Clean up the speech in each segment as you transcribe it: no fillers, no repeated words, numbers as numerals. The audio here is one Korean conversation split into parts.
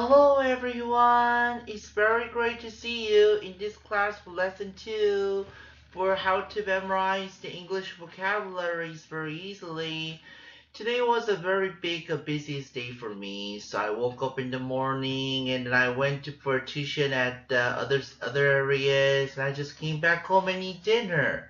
Hello everyone, it's very great to see you in this class for lesson 2 for how to memorize the English vocabularies very easily. Today was a very big, busiest day for me. So I woke up in the morning and then I went for tuition at other areas and I just came back home and eat dinner.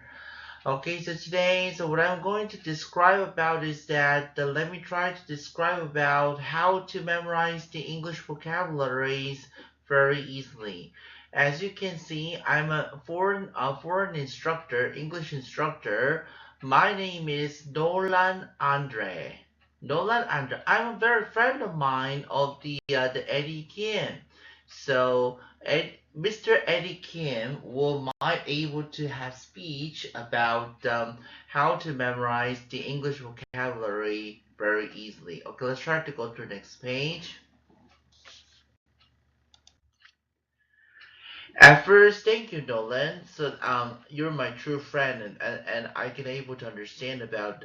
Okay, so what I'm going to describe about is that let me try to describe about how to memorize the English vocabularies very easily. As you can see, I'm a foreign instructor, English instructor. My name is Nolan Andre. Nolan Andre. I'm a very friend of mine of the Eddie Kim. So Mr. Eddie Kim will might able to have speech about how to memorize the English vocabulary very easily. Okay, let's try to go to the next page. At first, thank you, Nolan. So, you're my true friend, and I can able to understand about.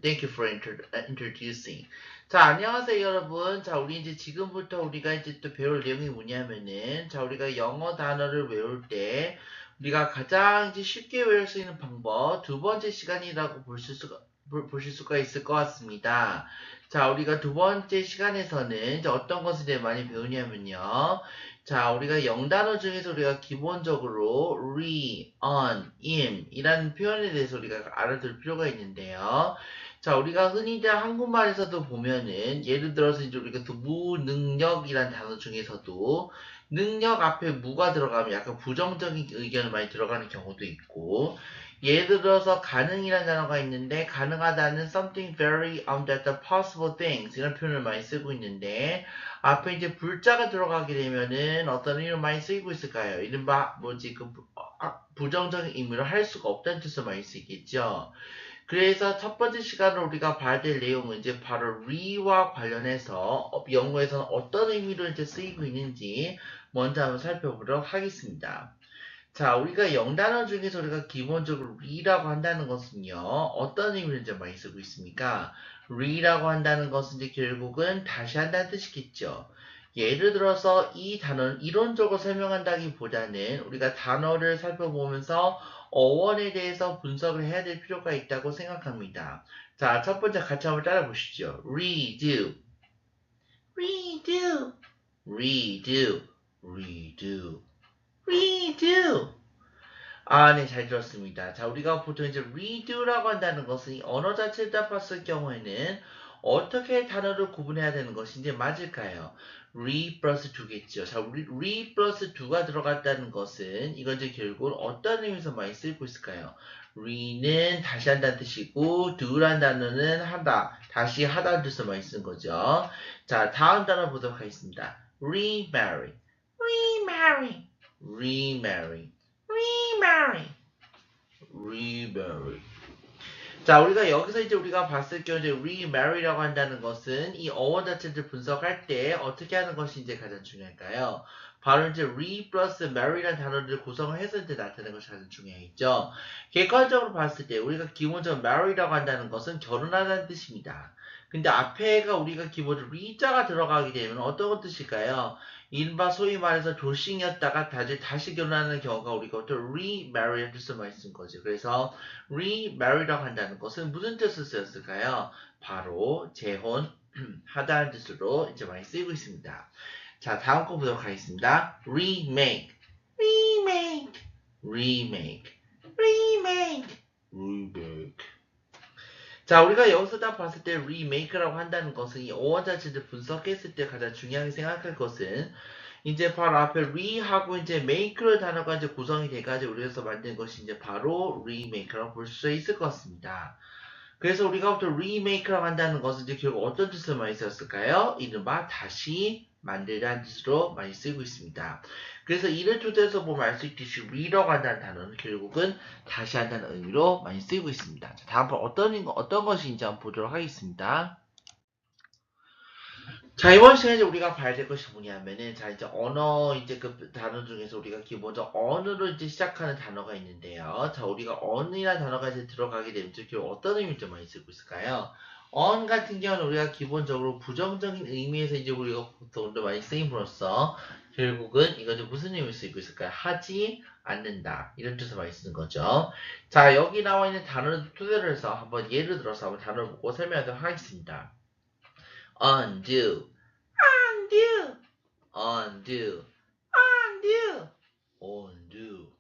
Thank you for introducing. 자, 안녕하세요, 여러분. 자, 우리 이제 지금부터 우리가 이제 또 배울 내용이 뭐냐면은, 자, 우리가 영어 단어를 외울 때 우리가 가장 이제 쉽게 외울 수 있는 방법 두 번째 시간이라고 보실 수가 있을 것 같습니다. 자, 우리가 두 번째 시간에서는 이제 어떤 것을 이제 많이 배우냐면요. 자, 우리가 영단어 중에서 우리가 기본적으로 re, on, in 이라는 표현에 대해서 우리가 알아둘 필요가 있는데요. 자, 우리가 흔히들 한국말에서도 보면은 예를 들어서 이제 우리가 또 무능력이라는 단어 중에서도 능력 앞에 무가 들어가면 약간 부정적인 의견을 많이 들어가는 경우도 있고 예를 들어서 가능이라는 단어가 있는데 가능하다는 something very that the possible things 이런 표현을 많이 쓰고 있는데 앞에 이제 불자가 들어가게 되면은 어떤 의미로 많이 쓰이고 있을까요? 이른바 뭐지 부정적인 의미로 할 수가 없다는 뜻으로 많이 쓰이겠죠. 그래서 첫 번째 시간으로 우리가 봐야 될 내용은 이제 바로 re와 관련해서 영어에서는 어떤 의미로 이제 쓰이고 있는지 먼저 한번 살펴보도록 하겠습니다. 자, 우리가 영단어 중에서 우리가 기본적으로 re라고 한다는 것은요, 어떤 의미로 이제 많이 쓰고 있습니까? re라고 한다는 것은 이제 결국은 다시 한다는 뜻이겠죠. 예를 들어서 이 단어는 이론적으로 설명한다기보다는 우리가 단어를 살펴보면서 어원에 대해서 분석을 해야 될 필요가 있다고 생각합니다. 자, 첫 번째 같이 한번 따라 보시죠. redo, redo, redo, redo, redo. 아, 네, 잘 들었습니다. 자, 우리가 보통 이제 redo라고 한다는 것은 이 언어 자체를 따봤을 경우에는 어떻게 단어를 구분해야 되는 것인지 맞을까요? re 플러스 2겠죠. 자, 우리 re 플러스 2가 들어갔다는 것은 이건 이제 결국 어떤 의미에서 많이 쓰이고 있을까요? re는 다시 한다는 뜻이고 do란 단어는 하다, 다시 하다는 뜻으로 많이 쓰는 거죠. 자, 다음 단어 보도록 하겠습니다. remarry, remarry, remarry. remarry, remarry. 자, 우리가 여기서 이제 우리가 봤을 경우 이제 remarry라고 한다는 것은 이 어원 자체를 분석할 때 어떻게 하는 것이 이제 가장 중요할까요? 바로 이제 re 플러스 marry라는 단어를 구성을 해서 이제 나타내는 것이 가장 중요하겠죠. 객관적으로 봤을 때 우리가 기본적으로 marry라고 한다는 것은 결혼하다는 뜻입니다. 근데 앞에가 우리가 기본적으로 re자가 들어가게 되면 어떤 뜻일까요? 이른바 소위 말해서 돌싱이었다가 다시 결혼하는 경우가 우리가 또 remarry라는 뜻을 많이 쓴 거죠. 그래서 remarry라고 한다는 것은 무슨 뜻을 쓰였을까요? 바로 재혼하다는 뜻으로 이제 많이 쓰이고 있습니다. 자, 다음 거 보도록 하겠습니다. remake, remake, remake, remake, remake. 자, 우리가 여기서 딱 봤을 때 remake라고 한다는 것은 이 어원 자체를 분석했을 때 가장 중요하게 생각할 것은 이제 바로 앞에 re하고 이제 make를 단어가 이제 구성이 돼가지고 우리가 만든 것이 이제 바로 remake라고 볼 수 있을 것 같습니다. 그래서 우리가 부터 remake라고 한다는 것은 이제 결국 어떤 뜻을 많이 썼을까요? 이른바 다시 만들다는 뜻으로 많이 쓰고 있습니다. 그래서 이를 토대해서 보면 알 수 있듯이 re라고 한다는 단어는 결국은 다시 한다는 의미로 많이 쓰이고 있습니다. 자, 다음번 어떤 것인지 한번 보도록 하겠습니다. 자, 이번 시간에 우리가 봐야 될 것이 뭐냐면은, 자, 이제 언어, 이제 그 단어 중에서 우리가 기본적으로 언어로 이제 시작하는 단어가 있는데요. 자, 우리가 언이라는 단어가 이제 들어가게 되면, 즉, 어떤 의미를 좀 많이 쓰고 있을까요? on 같은 경우는 우리가 기본적으로 부정적인 의미에서 이제 우리가 보통 많이 쓰임으로써 결국은 이것이 무슨 의미를 쓰이고 있을까요? 하지 않는다. 이런 뜻을 많이 쓰는 거죠. 자, 여기 나와 있는 단어를 토대로 해서 한번 예를 들어서 한번 단어를 보고 설명하도록 하겠습니다. undo, undo, undo, undo, undo.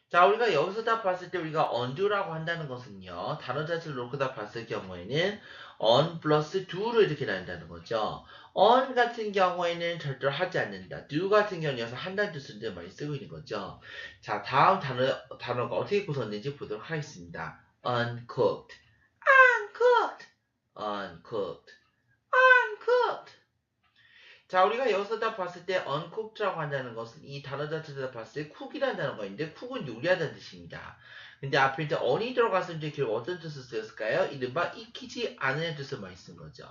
자, 우리가 여기서 다 봤을 때 우리가 undo라고 한다는 것은요, 단어 자체를 놓고 다 봤을 경우에는 on 플러스 do를 이렇게 나눈다는 거죠. on 같은 경우에는 절대로 하지 않는다. do 같은 경우는 여기서 한다는 뜻을 많이 쓰고 있는 거죠. 자, 다음 단어가 어떻게 구성되는지 보도록 하겠습니다. uncooked, uncooked, uncooked, uncooked. 자, 우리가 여기서 다 봤을 때 uncooked라고 한다는 것은 이 단어 자체에서 봤을 때 cook이라는 단어가 있는데 cook은 요리하다는 뜻입니다. 근데 앞에 이제 on이 들어갔을 때 결국 어떤 뜻을 쓰였을까요? 이른바 익히지 않은 뜻을 많이 쓴 거죠.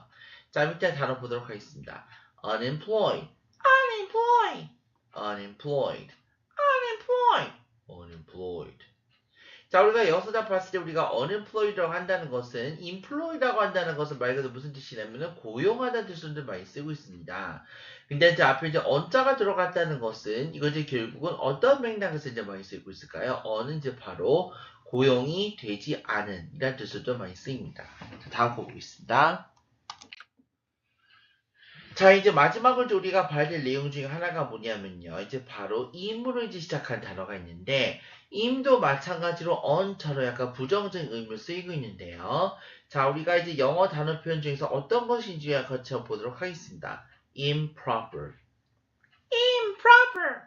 자, 밑에 단어 보도록 하겠습니다. unemployed, unemployed, unemployed, unemployed, unemployed. 자, 우리가 여기서 다 봤을 때 우리가 unemployed라고 한다는 것은 employed라고 한다는 것은 말 그대로 무슨 뜻이냐면은 고용하다는 뜻으로 많이 쓰고 있습니다. 근데 이제 앞에 이제 on자가 들어갔다는 것은 이것이 결국은 어떤 맥락에서 이제 많이 쓰고 있을까요? on은 이제 바로 고용이 되지 않은 이란 뜻으로 많이 쓰입니다. 자, 다음 거 보겠습니다. 자, 이제 마지막으로 우리가 봐야 될 내용 중에 하나가 뭐냐면요. 이제 바로 임으로 이제 시작한 단어가 있는데, 임도 마찬가지로 on처럼 약간 부정적인 의미로 쓰이고 있는데요. 자, 우리가 이제 영어 단어 표현 중에서 어떤 것인지 같이 보도록 하겠습니다. improper, improper,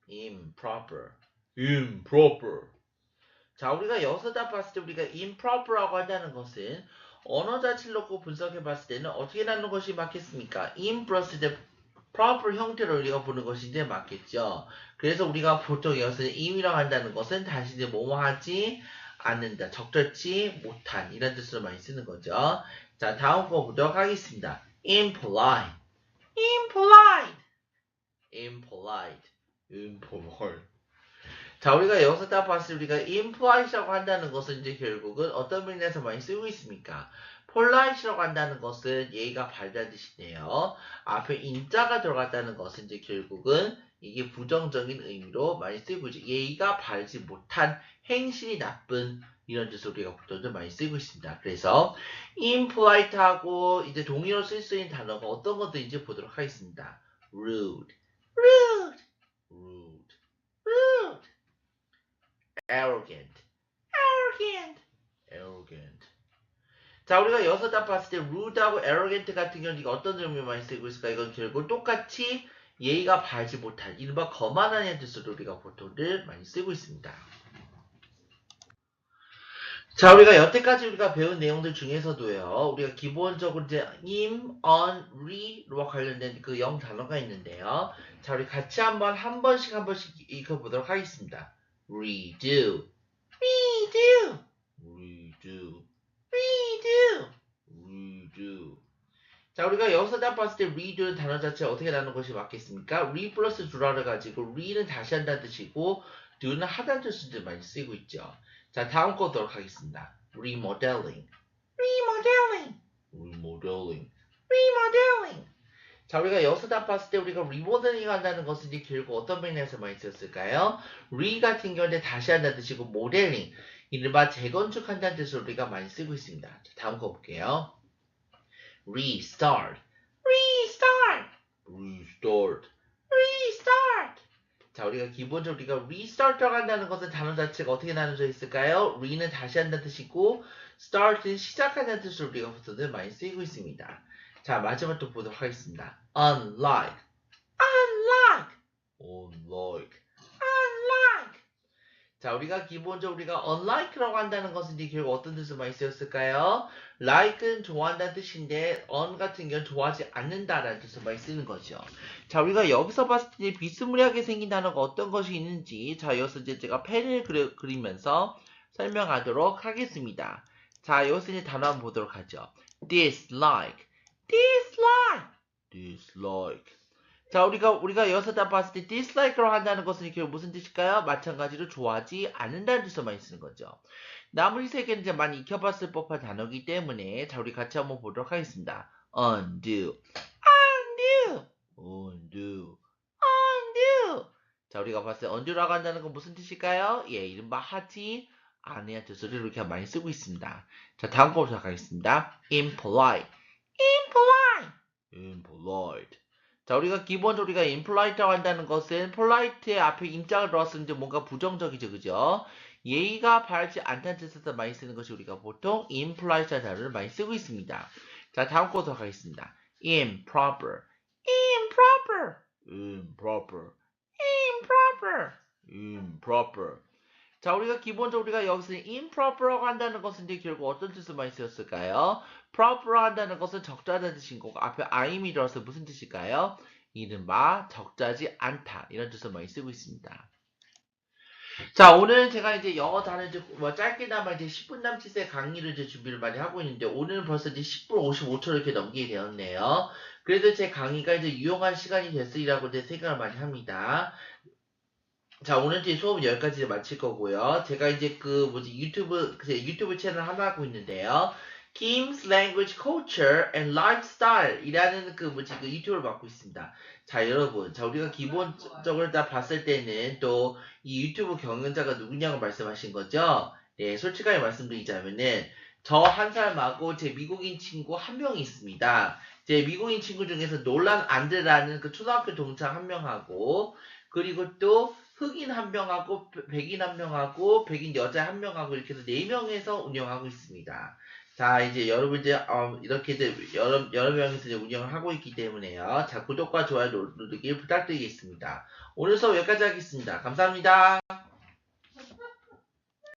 improper, improper. 자, 우리가 여기서 다 봤을 때 우리가 improper라고 한다는 것은 언어 자체를 놓고 분석해 봤을 때는 어떻게 나누는 것이 맞겠습니까? in 플러스 the proper 형태로 우리가 보는 것이 이제 맞겠죠. 그래서 우리가 보통 여기서 im이라고 한다는 것은 다시 이제 뭐뭐 하지 않는다. 적절치 못한 이런 뜻으로 많이 쓰는 거죠. 자, 다음 거 보도록 하겠습니다. impolite, impolite, impolite, impolite. 자, 우리가 여기서 딱 봤을 때 우리가 impolite라고 한다는 것은 이제 결국은 어떤 맥락에서 많이 쓰고 있습니까? polite라고 한다는 것은 예의가 바르다는 뜻인데요. 앞에 인자가 들어갔다는 것은 이제 결국은 이게 부정적인 의미로 많이 쓰이고 있죠. 예의가 바르지 못한 행실이 나쁜 이런 뜻으로 우리가 보통 좀 많이 쓰고 있습니다. 그래서 impolite하고 이제 동의어로 쓸 수 있는 단어가 어떤 것들인지 보도록 하겠습니다. rude, rude, rude, rude. arrogant, arrogant, arrogant. 자, 우리가 여기서 딱 봤을 때 rude하고 arrogant 같은 경우는 이거 어떤 의미로 많이 쓰고 있을까? 이건 결국 똑같이 예의가 바르지 못한, 이른바 거만한 뜻으로 우리가 보통들 많이 쓰고 있습니다. 자, 우리가 여태까지 우리가 배운 내용들 중에서도요, 우리가 기본적으로 이제 im, on, re로 관련된 그 영 단어가 있는데요. 자, 우리 같이 한 번씩 읽어보도록 하겠습니다. redo, redo, redo, redo, redo. 자, 우리가 여기서 딱 봤을 때 redo는 단어 자체 어떻게 나누는 것이 맞겠습니까? re 플러스 do라를 가지고 re는 다시 한다는 뜻이고 do는 하다는 뜻으로 많이 쓰이고 있죠. 자, 다음 거 보도록 하겠습니다. remodeling, remodeling, remodeling, remodeling. 자, 우리가 여기서 다 봤을 때 우리가 리모델링 한다는 것은 이제 결국 어떤 맥락에서 많이 썼을까요? re 같은 경우는 다시 한다는 뜻이고 모델링, 이른바 재건축한다는 뜻으로 우리가 많이 쓰고 있습니다. 자, 다음 거 볼게요. restart, restart, restart, restart. 자, 우리가 기본적으로 우리가 restart라고 한다는 것은 단어 자체가 어떻게 나눠져 있을까요? re는 다시 한다는 뜻이고 start는 시작한다는 뜻으로 우리가 보통 많이 쓰이고 있습니다. 자, 마지막 또 보도록 하겠습니다. unlike, unlike, unlike, unlike. 자, 우리가 기본적으로 우리가 unlike라고 한다는 것은 이제 결국 어떤 뜻을 많이 쓰였을까요? like는 좋아한다는 뜻인데 un 같은 경우는 좋아하지 않는다라는 뜻을 많이 쓰는 거죠. 자, 우리가 여기서 봤을 때 비스무리하게 생긴 단어가 어떤 것이 있는지 자, 여기서 이제 제가 펜을 그리면서 설명하도록 하겠습니다. 자, 여기서 이제 단어 한번 보도록 하죠. dislike, dislike, dislike, 자, 우리가 여기서 다 봤을 때 dislike로 한다는 것은 이렇게 무슨 뜻일까요? 마찬가지로 좋아하지 않는다는 뜻으로 많이 쓰는 거죠. 나머지 세 개는 이제 많이 익혀봤을 법한 단어이기 때문에 자, 우리 같이 한번 보도록 하겠습니다. undo, undo, undo, undo. 자, 우리가 봤을 때 undo라고 한다는 건 무슨 뜻일까요? 예, 이른바 하지 않아야 뜻으로 이렇게 많이 쓰고 있습니다. 자, 다음 거 보도록 하겠습니다. impolite, impolite, impolite. 자, 우리가 기본적으로 우리가 impolite라고 한다는 것은 polite의 앞에 임자가 들어왔을 때 뭔가 부정적이죠, 그죠? 예의가 바르지 않다는 뜻에서 많이 쓰는 것이 우리가 보통 impolite라는 단어를 많이 쓰고 있습니다. 자, 다음 거도 가겠습니다. improper, improper, improper, improper, improper. 자, 우리가 기본적으로 우리가 여기서 improper라고 한다는 것은 이제 결국 어떤 뜻을 많이 쓰였을까요? proper 한다는 것은 적절하다는 뜻인 거고 앞에 I'이 들어서 무슨 뜻일까요? 이른바 적절하지 않다 이런 뜻을 많이 쓰고 있습니다. 자, 오늘 제가 이제 영어 단어 이제 뭐 짧게나마 이제 10분 남짓의 강의를 이제 준비를 많이 하고 있는데 오늘은 벌써 이제 10분 55초 이렇게 넘기게 되었네요. 그래도 제 강의가 이제 유용한 시간이 됐으리라고 이제 생각을 많이 합니다. 자, 오늘 이제 수업은 여기까지 마칠 거고요. 제가 이제 유튜브 채널 하나 하고 있는데요. Kim's Language Culture and Lifestyle 이라는 그 유튜브를 맡고 있습니다. 자, 여러분. 자, 우리가 기본적으로 다 봤을 때는 또 이 유튜브 경영자가 누구냐고 말씀하신 거죠? 네, 솔직하게 말씀드리자면은 저 한 사람하고 제 미국인 친구 한 명이 있습니다. 제 미국인 친구 중에서 놀란 안드라는 그 초등학교 동창 한 명하고 그리고 또 흑인 한 명하고 백인 한 명하고 백인 여자 한 명하고 이렇게 해서 4명에서 운영하고 있습니다. 자, 이제 여러분 이제 이렇게 이제 여러 명이서 이제 운영을 하고 있기 때문에요. 자, 구독과 좋아요 누르기 부탁드리겠습니다. 오늘 수업 여기까지 하겠습니다. 감사합니다.